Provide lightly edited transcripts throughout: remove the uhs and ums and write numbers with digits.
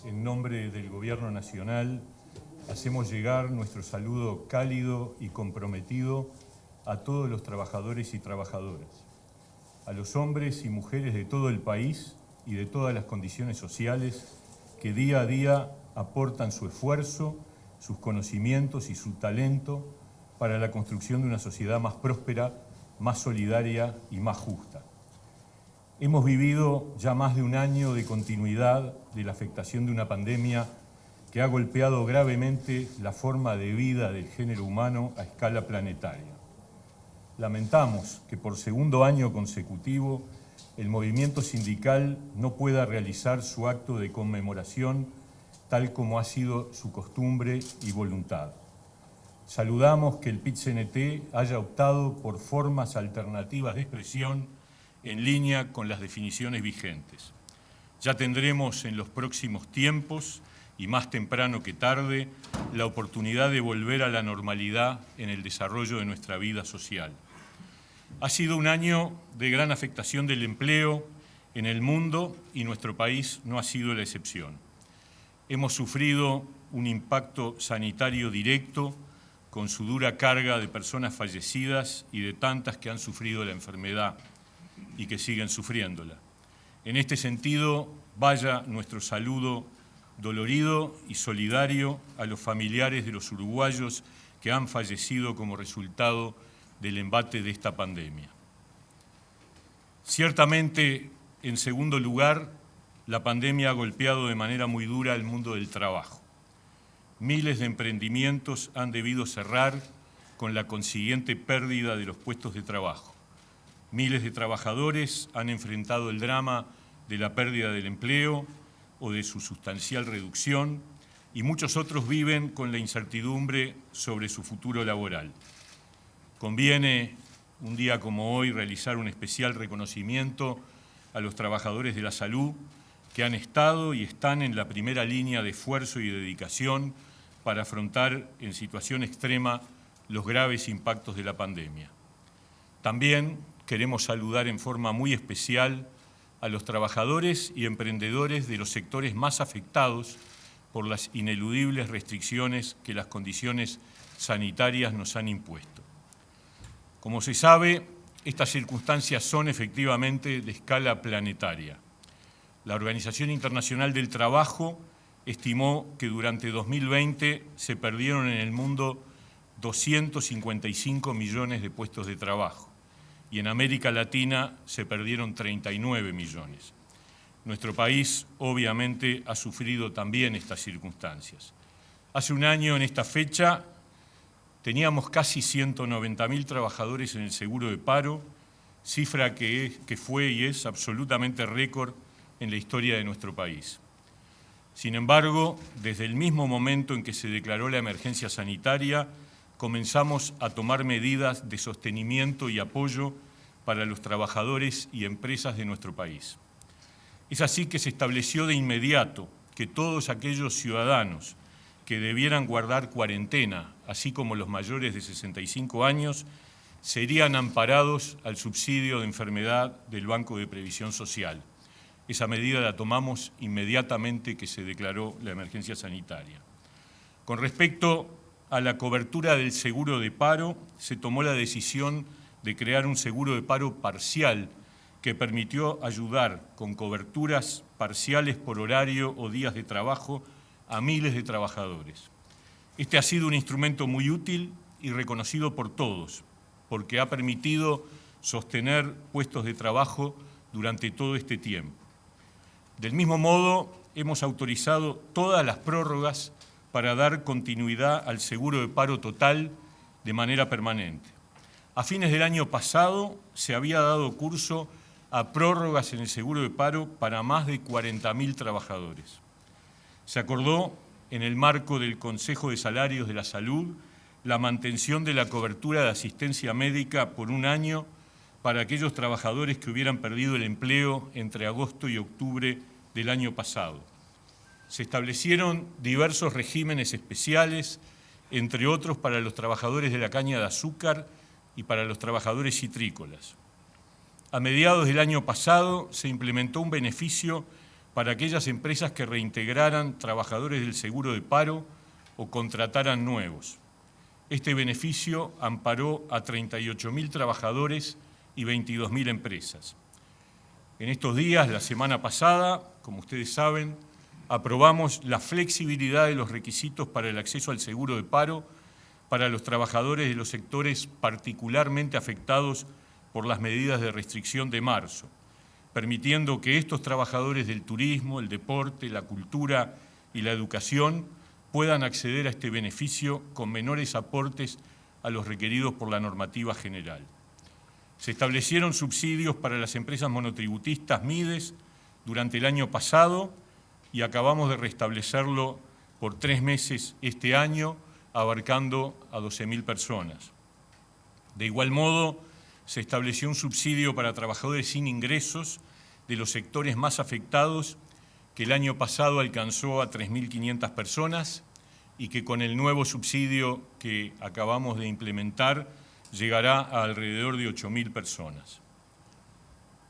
en nombre del Gobierno Nacional, hacemos llegar nuestro saludo cálido y comprometido a todos los trabajadores y trabajadoras, a los hombres y mujeres de todo el país y de todas las condiciones sociales que día a día aportan su esfuerzo, sus conocimientos y su talento para la construcción de una sociedad más próspera, más solidaria y más justa. Hemos vivido ya más de un año de continuidad de la afectación de una pandemia que ha golpeado gravemente la forma de vida del género humano a escala planetaria. Lamentamos que por segundo año consecutivo el movimiento sindical no pueda realizar su acto de conmemoración tal como ha sido su costumbre y voluntad. Saludamos que el PIT-CNT haya optado por formas alternativas de expresión en línea con las definiciones vigentes. Ya tendremos en los próximos tiempos, y más temprano que tarde, la oportunidad de volver a la normalidad en el desarrollo de nuestra vida social. Ha sido un año de gran afectación del empleo en el mundo y nuestro país no ha sido la excepción. Hemos sufrido un impacto sanitario directo con su dura carga de personas fallecidas y de tantas que han sufrido la enfermedad y que siguen sufriéndola. En este sentido, vaya nuestro saludo dolorido y solidario a los familiares de los uruguayos que han fallecido como resultado del embate de esta pandemia. Ciertamente, en segundo lugar, la pandemia ha golpeado de manera muy dura el mundo del trabajo. Miles de emprendimientos han debido cerrar con la consiguiente pérdida de los puestos de trabajo. Miles de trabajadores han enfrentado el drama de la pérdida del empleo o de su sustancial reducción y muchos otros viven con la incertidumbre sobre su futuro laboral. Conviene, un día como hoy, realizar un especial reconocimiento a los trabajadores de la salud que han estado y están en la primera línea de esfuerzo y dedicación para afrontar en situación extrema los graves impactos de la pandemia. También queremos saludar en forma muy especial a los trabajadores y emprendedores de los sectores más afectados por las ineludibles restricciones que las condiciones sanitarias nos han impuesto. Como se sabe, estas circunstancias son efectivamente de escala planetaria. La Organización Internacional del Trabajo estimó que durante 2020 se perdieron en el mundo 255 millones de puestos de trabajo y en América Latina se perdieron 39 millones. Nuestro país, obviamente, ha sufrido también estas circunstancias. Hace un año, en esta fecha, teníamos casi 190.000 trabajadores en el seguro de paro, cifra que fue y es absolutamente récord en la historia de nuestro país. Sin embargo, desde el mismo momento en que se declaró la emergencia sanitaria, comenzamos a tomar medidas de sostenimiento y apoyo para los trabajadores y empresas de nuestro país. Es así que se estableció de inmediato que todos aquellos ciudadanos que debieran guardar cuarentena, así como los mayores de 65 años, serían amparados al subsidio de enfermedad del Banco de Previsión Social. Esa medida la tomamos inmediatamente que se declaró la emergencia sanitaria. Con respecto a la cobertura del seguro de paro, se tomó la decisión de crear un seguro de paro parcial que permitió ayudar con coberturas parciales por horario o días de trabajo a miles de trabajadores. Este ha sido un instrumento muy útil y reconocido por todos, porque ha permitido sostener puestos de trabajo durante todo este tiempo. Del mismo modo, hemos autorizado todas las prórrogas para dar continuidad al seguro de paro total de manera permanente. A fines del año pasado se había dado curso a prórrogas en el seguro de paro para más de 40.000 trabajadores. Se acordó, en el marco del Consejo de Salarios de la Salud, la mantención de la cobertura de asistencia médica por un año para aquellos trabajadores que hubieran perdido el empleo entre agosto y octubre del año pasado. Se establecieron diversos regímenes especiales, entre otros para los trabajadores de la caña de azúcar y para los trabajadores citrícolas. A mediados del año pasado se implementó un beneficio para aquellas empresas que reintegraran trabajadores del seguro de paro o contrataran nuevos. Este beneficio amparó a 38.000 trabajadores y 22.000 empresas. En estos días, la semana pasada, como ustedes saben, aprobamos la flexibilidad de los requisitos para el acceso al seguro de paro para los trabajadores de los sectores particularmente afectados por las medidas de restricción de marzo, permitiendo que estos trabajadores del turismo, el deporte, la cultura y la educación puedan acceder a este beneficio con menores aportes a los requeridos por la normativa general. Se establecieron subsidios para las empresas monotributistas MIDES durante el año pasado y acabamos de restablecerlo por 3 meses este año, abarcando a 12.000 personas. De igual modo, se estableció un subsidio para trabajadores sin ingresos de los sectores más afectados, que el año pasado alcanzó a 3.500 personas y que con el nuevo subsidio que acabamos de implementar llegará a alrededor de 8.000 personas.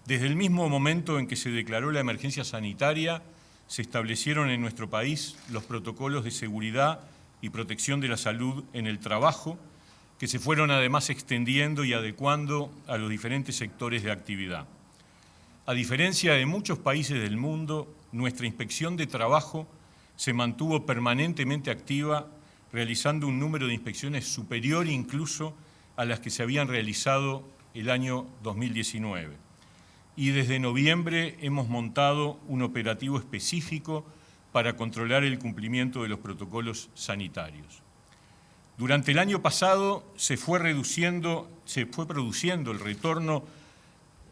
Desde el mismo momento en que se declaró la emergencia sanitaria, se establecieron en nuestro país los protocolos de seguridad y protección de la salud en el trabajo, que se fueron además extendiendo y adecuando a los diferentes sectores de actividad. A diferencia de muchos países del mundo, nuestra inspección de trabajo se mantuvo permanentemente activa, realizando un número de inspecciones superior incluso a las que se habían realizado el año 2019. Y desde noviembre hemos montado un operativo específico para controlar el cumplimiento de los protocolos sanitarios. Durante el año pasado se fue produciendo el retorno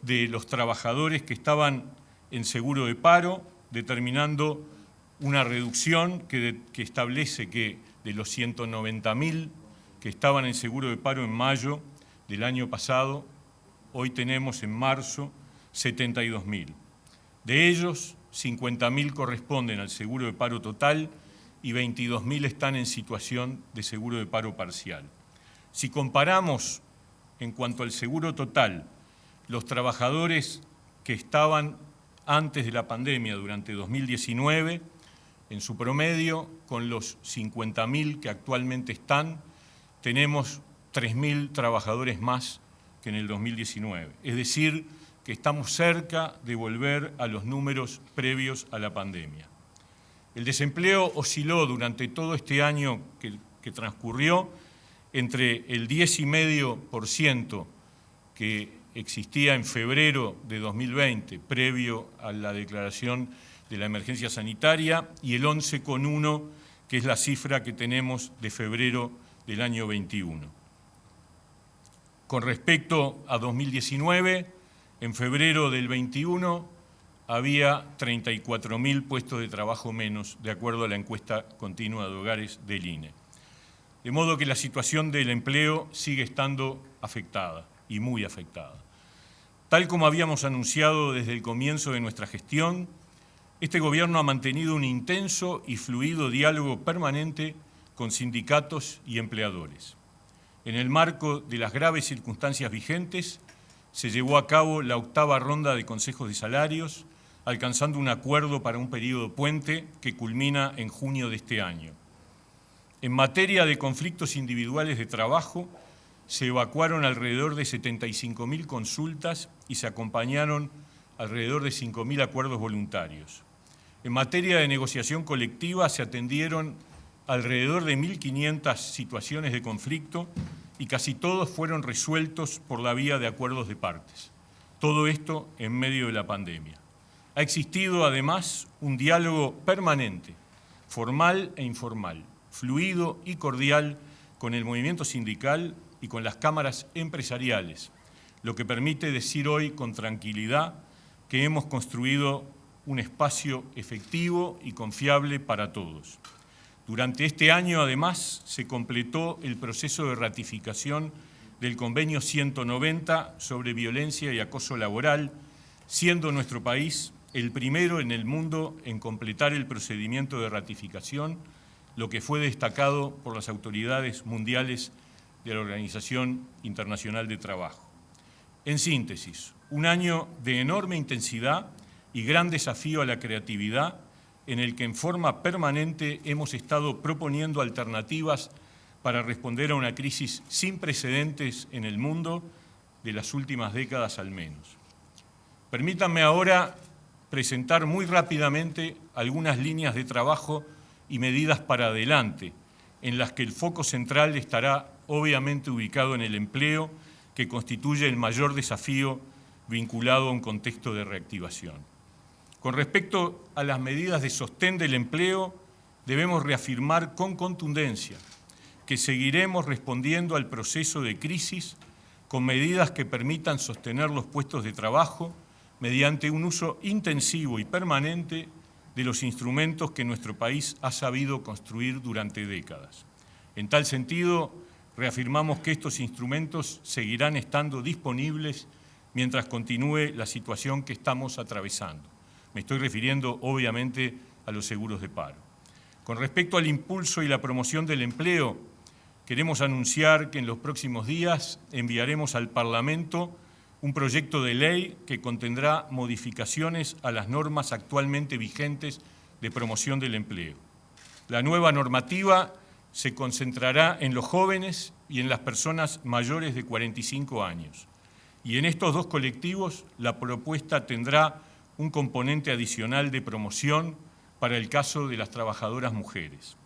de los trabajadores que estaban en seguro de paro, determinando una reducción que establece que de los 190.000 que estaban en seguro de paro en mayo del año pasado, hoy tenemos en marzo 72.000. De ellos, 50.000 corresponden al seguro de paro total y 22.000 están en situación de seguro de paro parcial. Si comparamos en cuanto al seguro total, los trabajadores que estaban antes de la pandemia durante 2019, en su promedio, con los 50.000 que actualmente están, tenemos 3.000 trabajadores más que en el 2019. Es decir, que estamos cerca de volver a los números previos a la pandemia. El desempleo osciló durante todo este año que transcurrió entre el 10,5% que existía en febrero de 2020, previo a la declaración de la emergencia sanitaria, y el 11,1%, que es la cifra que tenemos de febrero del año 21. Con respecto a 2019, en febrero del 21 había 34.000 puestos de trabajo menos, de acuerdo a la encuesta continua de hogares del INE. De modo que la situación del empleo sigue estando afectada, y muy afectada. Tal como habíamos anunciado desde el comienzo de nuestra gestión, este gobierno ha mantenido un intenso y fluido diálogo permanente con sindicatos y empleadores. En el marco de las graves circunstancias vigentes, se llevó a cabo la 8ª ronda de consejos de salarios, alcanzando un acuerdo para un periodo puente que culmina en junio de este año. En materia de conflictos individuales de trabajo, se evacuaron alrededor de 75.000 consultas y se acompañaron alrededor de 5.000 acuerdos voluntarios. En materia de negociación colectiva, se atendieron alrededor de 1.500 situaciones de conflicto y casi todos fueron resueltos por la vía de acuerdos de partes. Todo esto en medio de la pandemia. Ha existido además un diálogo permanente, formal e informal, fluido y cordial con el movimiento sindical y con las cámaras empresariales, lo que permite decir hoy con tranquilidad que hemos construido un espacio efectivo y confiable para todos. Durante este año, además, se completó el proceso de ratificación del Convenio 190 sobre violencia y acoso laboral, siendo nuestro país el primero en el mundo en completar el procedimiento de ratificación, lo que fue destacado por las autoridades mundiales de la Organización Internacional de Trabajo. En síntesis, un año de enorme intensidad y gran desafío a la creatividad, en el que en forma permanente hemos estado proponiendo alternativas para responder a una crisis sin precedentes en el mundo de las últimas décadas al menos. Permítanme ahora presentar muy rápidamente algunas líneas de trabajo y medidas para adelante, en las que el foco central estará obviamente ubicado en el empleo, que constituye el mayor desafío vinculado a un contexto de reactivación. Con respecto a las medidas de sostén del empleo, debemos reafirmar con contundencia que seguiremos respondiendo al proceso de crisis con medidas que permitan sostener los puestos de trabajo mediante un uso intensivo y permanente de los instrumentos que nuestro país ha sabido construir durante décadas. En tal sentido, reafirmamos que estos instrumentos seguirán estando disponibles mientras continúe la situación que estamos atravesando. Me estoy refiriendo, obviamente, a los seguros de paro. Con respecto al impulso y la promoción del empleo, queremos anunciar que en los próximos días enviaremos al Parlamento un proyecto de ley que contendrá modificaciones a las normas actualmente vigentes de promoción del empleo. La nueva normativa se concentrará en los jóvenes y en las personas mayores de 45 años. Y en estos dos colectivos la propuesta tendrá un componente adicional de promoción para el caso de las trabajadoras mujeres.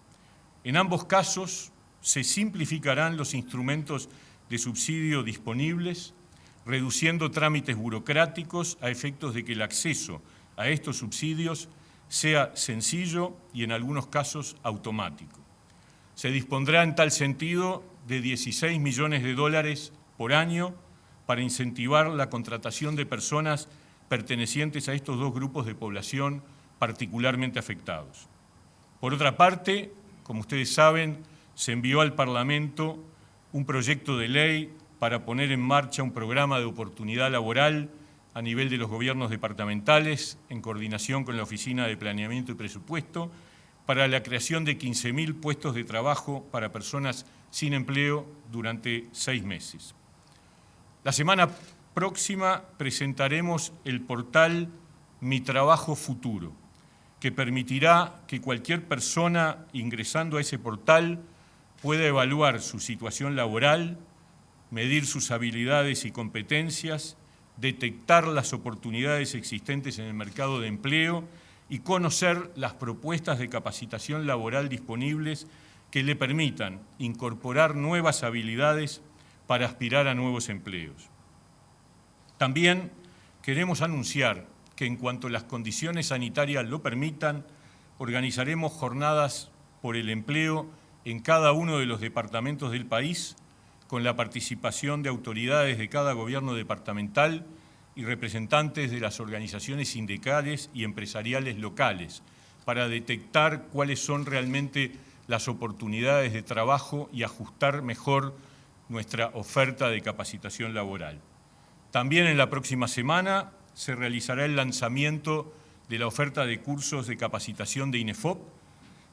En ambos casos se simplificarán los instrumentos de subsidio disponibles, reduciendo trámites burocráticos a efectos de que el acceso a estos subsidios sea sencillo y en algunos casos automático. Se dispondrá en tal sentido de 16 millones de dólares por año para incentivar la contratación de personas pertenecientes a estos dos grupos de población particularmente afectados. Por otra parte, como ustedes saben, se envió al Parlamento un proyecto de ley para poner en marcha un programa de oportunidad laboral a nivel de los gobiernos departamentales, en coordinación con la Oficina de Planeamiento y Presupuesto, para la creación de 15.000 puestos de trabajo para personas sin empleo durante 6 meses. La semana próxima presentaremos el portal Mi Trabajo Futuro, que permitirá que cualquier persona ingresando a ese portal pueda evaluar su situación laboral, medir sus habilidades y competencias, detectar las oportunidades existentes en el mercado de empleo y conocer las propuestas de capacitación laboral disponibles que le permitan incorporar nuevas habilidades para aspirar a nuevos empleos. También queremos anunciar que en cuanto las condiciones sanitarias lo permitan, organizaremos jornadas por el empleo en cada uno de los departamentos del país, con la participación de autoridades de cada gobierno departamental y representantes de las organizaciones sindicales y empresariales locales, para detectar cuáles son realmente las oportunidades de trabajo y ajustar mejor nuestra oferta de capacitación laboral. También en la próxima semana se realizará el lanzamiento de la oferta de cursos de capacitación de INEFOP,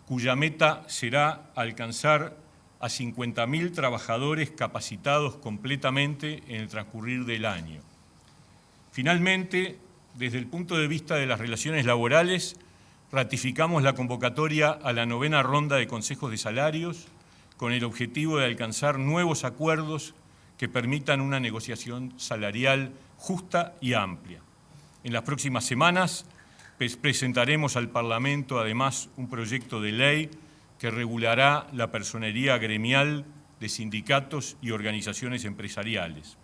cuya meta será alcanzar a 50.000 trabajadores capacitados completamente en el transcurrir del año. Finalmente, desde el punto de vista de las relaciones laborales, ratificamos la convocatoria a la 9ª ronda de consejos de salarios con el objetivo de alcanzar nuevos acuerdos que permitan una negociación salarial justa y amplia. En las próximas semanas presentaremos al Parlamento, además, un proyecto de ley que regulará la personería gremial de sindicatos y organizaciones empresariales.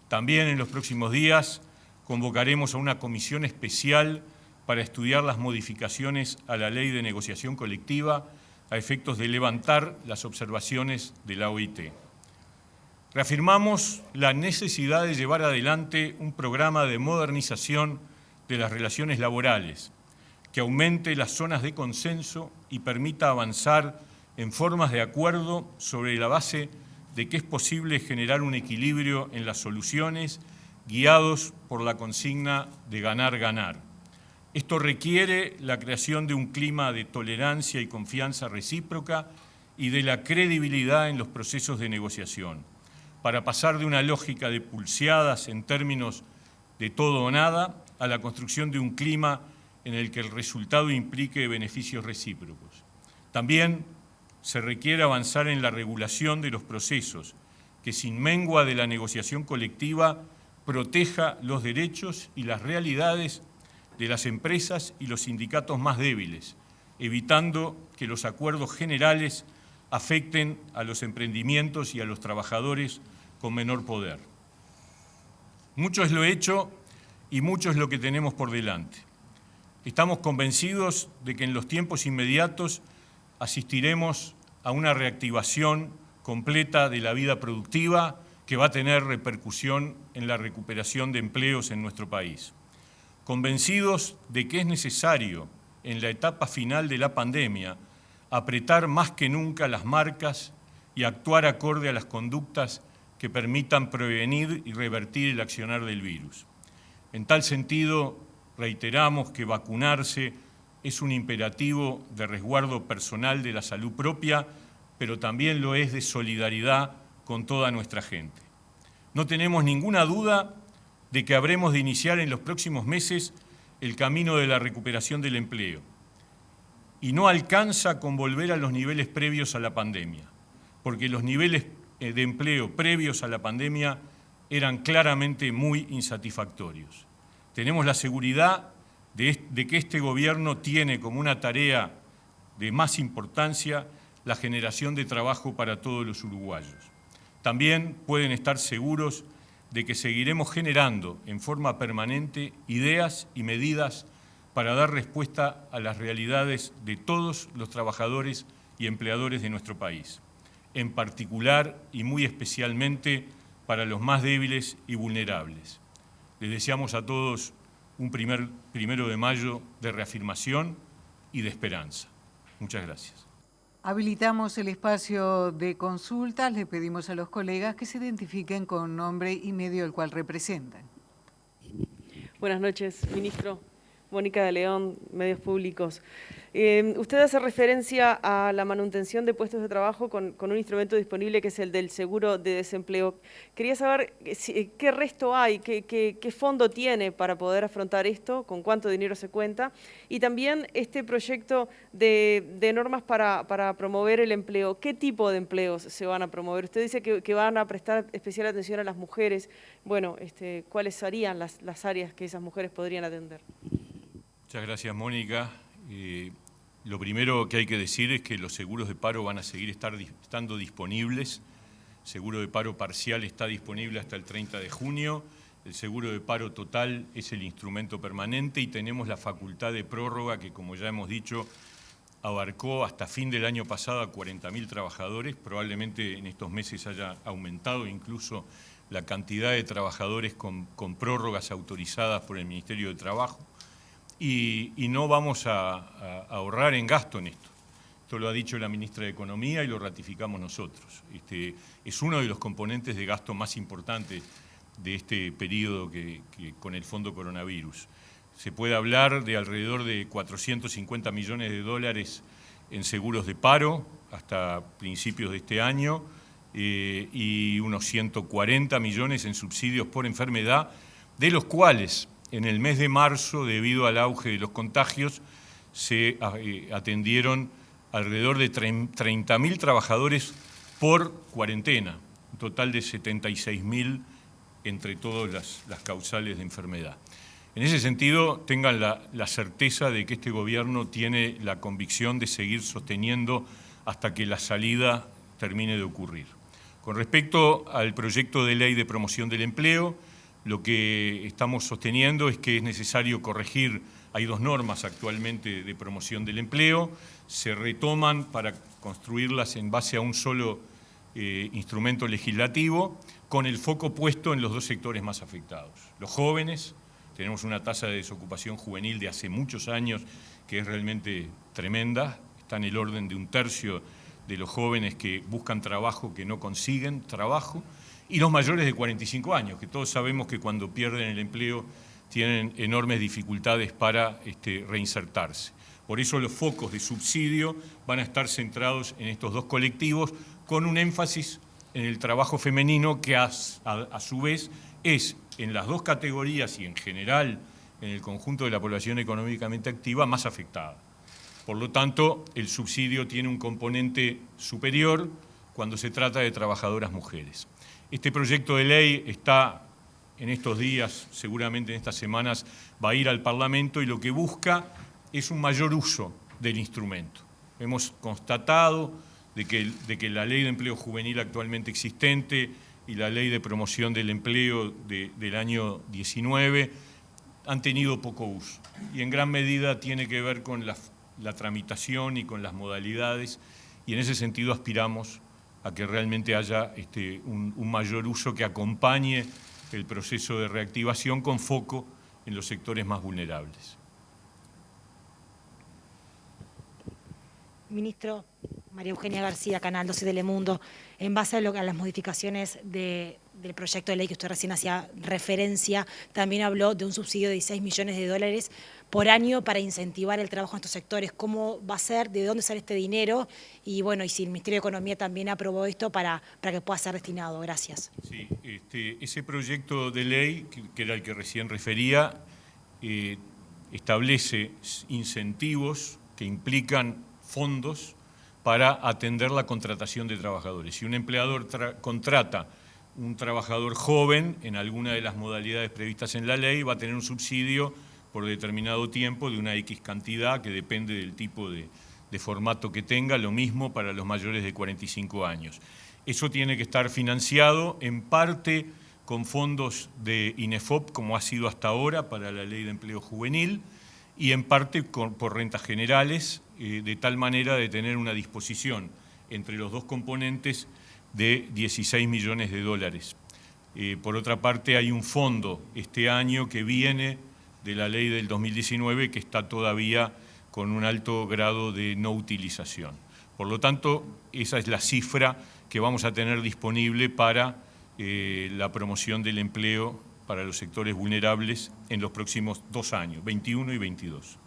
También en los próximos días convocaremos a una comisión especial para estudiar las modificaciones a la Ley de Negociación Colectiva a efectos de levantar las observaciones de la OIT. Reafirmamos la necesidad de llevar adelante un programa de modernización de las relaciones laborales, que aumente las zonas de consenso y permita avanzar en formas de acuerdo sobre la base de que es posible generar un equilibrio en las soluciones guiados por la consigna de ganar-ganar. Esto requiere la creación de un clima de tolerancia y confianza recíproca y de la credibilidad en los procesos de negociación, para pasar de una lógica de pulseadas en términos de todo o nada a la construcción de un clima en el que el resultado implique beneficios recíprocos. También se requiere avanzar en la regulación de los procesos, que sin mengua de la negociación colectiva proteja los derechos y las realidades de las empresas y los sindicatos más débiles, evitando que los acuerdos generales afecten a los emprendimientos y a los trabajadores con menor poder. Mucho es lo hecho y mucho es lo que tenemos por delante. Estamos convencidos de que en los tiempos inmediatos asistiremos a una reactivación completa de la vida productiva que va a tener repercusión en la recuperación de empleos en nuestro país. Convencidos de que es necesario, en la etapa final de la pandemia, apretar más que nunca las marcas y actuar acorde a las conductas que permitan prevenir y revertir el accionar del virus. En tal sentido, reiteramos que vacunarse es un imperativo de resguardo personal de la salud propia, pero también lo es de solidaridad con toda nuestra gente. No tenemos ninguna duda de que habremos de iniciar en los próximos meses el camino de la recuperación del empleo. Y no alcanza con volver a los niveles previos a la pandemia, porque los niveles de empleo previos a la pandemia eran claramente muy insatisfactorios. Tenemos la seguridad de que este gobierno tiene como una tarea de más importancia la generación de trabajo para todos los uruguayos. También pueden estar seguros de que seguiremos generando en forma permanente ideas y medidas para dar respuesta a las realidades de todos los trabajadores y empleadores de nuestro país, en particular y muy especialmente para los más débiles y vulnerables. Les deseamos a todos un primero de mayo de reafirmación y de esperanza. Muchas gracias. Habilitamos el espacio de consultas. Le pedimos a los colegas que se identifiquen con nombre y medio el cual representan. Buenas noches, ministro. Mónica de León, Medios Públicos. Usted hace referencia a la manutención de puestos de trabajo con un instrumento disponible que es el del seguro de desempleo. Quería saber qué resto hay, qué fondo tiene para poder afrontar esto, con cuánto dinero se cuenta, y también este proyecto de normas para promover el empleo. ¿Qué tipo de empleos se van a promover? Usted dice que van a prestar especial atención a las mujeres. Bueno, ¿cuáles serían las áreas que esas mujeres podrían atender? Muchas gracias, Mónica. Lo primero que hay que decir es que los seguros de paro van a seguir estando disponibles. El seguro de paro parcial está disponible hasta el 30 de junio. El seguro de paro total es el instrumento permanente y tenemos la facultad de prórroga que, como ya hemos dicho, abarcó hasta fin del año pasado a 40.000 trabajadores. Probablemente en estos meses haya aumentado incluso la cantidad de trabajadores con prórrogas autorizadas por el Ministerio de Trabajo. Y no vamos a ahorrar en gasto en esto. Esto lo ha dicho la ministra de Economía y lo ratificamos nosotros. Es uno de los componentes de gasto más importantes de este periodo que con el Fondo Coronavirus. Se puede hablar de alrededor de 450 millones de dólares en seguros de paro hasta principios de este año y unos 140 millones en subsidios por enfermedad, de los cuales en el mes de marzo, debido al auge de los contagios, se atendieron alrededor de 30.000 trabajadores por cuarentena, un total de 76.000 entre todas las causales de enfermedad. En ese sentido, tengan la certeza de que este gobierno tiene la convicción de seguir sosteniendo hasta que la salida termine de ocurrir. Con respecto al proyecto de ley de promoción del empleo, lo que estamos sosteniendo es que es necesario corregir, hay dos normas actualmente de promoción del empleo, se retoman para construirlas en base a un solo instrumento legislativo, con el foco puesto en los dos sectores más afectados. Los jóvenes, tenemos una tasa de desocupación juvenil de hace muchos años que es realmente tremenda, está en el orden de 1/3 de los jóvenes que buscan trabajo, que no consiguen trabajo, y los mayores de 45 años, que todos sabemos que cuando pierden el empleo tienen enormes dificultades para reinsertarse. Por eso los focos de subsidio van a estar centrados en estos dos colectivos, con un énfasis en el trabajo femenino que a su vez es en las dos categorías y en general en el conjunto de la población económicamente activa más afectada. Por lo tanto, el subsidio tiene un componente superior cuando se trata de trabajadoras mujeres. Este proyecto de ley está en estos días, seguramente en estas semanas, va a ir al Parlamento y lo que busca es un mayor uso del instrumento. Hemos constatado de que la ley de empleo juvenil actualmente existente y la ley de promoción del empleo del año 19 han tenido poco uso y en gran medida tiene que ver con la tramitación y con las modalidades, y en ese sentido aspiramos a que realmente haya un mayor uso que acompañe el proceso de reactivación con foco en los sectores más vulnerables. Ministro, María Eugenia García, Canal 12 Telemundo, en base a las modificaciones del proyecto de ley que usted recién hacía referencia, también habló de un subsidio de 16 millones de dólares por año para incentivar el trabajo en estos sectores. ¿Cómo va a ser? ¿De dónde sale este dinero? Y bueno, y si el Ministerio de Economía también aprobó esto para que pueda ser destinado. Gracias. Sí, ese proyecto de ley, que era el que recién refería, establece incentivos que implican fondos para atender la contratación de trabajadores. Si un empleador contrata un trabajador joven en alguna de las modalidades previstas en la ley, va a tener un subsidio por determinado tiempo de una X cantidad que depende del tipo de formato que tenga, lo mismo para los mayores de 45 años. Eso tiene que estar financiado en parte con fondos de INEFOP, como ha sido hasta ahora para la Ley de Empleo Juvenil, y en parte por rentas generales, de tal manera de tener una disposición entre los dos componentes de 16 millones de dólares. Por otra parte, hay un fondo este año que viene de la ley del 2019 que está todavía con un alto grado de no utilización. Por lo tanto, esa es la cifra que vamos a tener disponible para la promoción del empleo para los sectores vulnerables en los próximos 2 años, 21 y 22.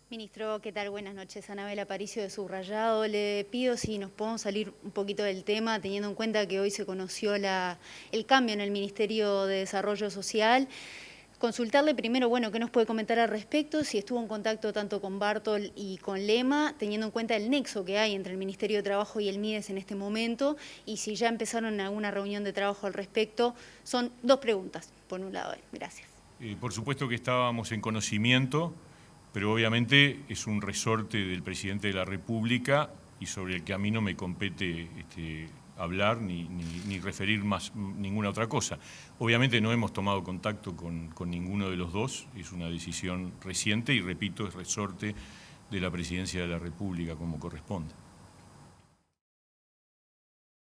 Ministro, ¿qué tal? Buenas noches. Anabel Aparicio de Subrayado. Le pido si nos podemos salir un poquito del tema, teniendo en cuenta que hoy se conoció el cambio en el Ministerio de Desarrollo Social. Consultarle primero, bueno, qué nos puede comentar al respecto, si estuvo en contacto tanto con Bartol y con Lema, teniendo en cuenta el nexo que hay entre el Ministerio de Trabajo y el MIDES en este momento, y si ya empezaron alguna reunión de trabajo al respecto. Son 2 preguntas, por un lado. Gracias. Por supuesto que estábamos en conocimiento, pero obviamente es un resorte del Presidente de la República y sobre el que a mí no me compete hablar ni referir más ninguna otra cosa. Obviamente no hemos tomado contacto con ninguno de los dos, es una decisión reciente y, repito, es resorte de la Presidencia de la República como corresponde.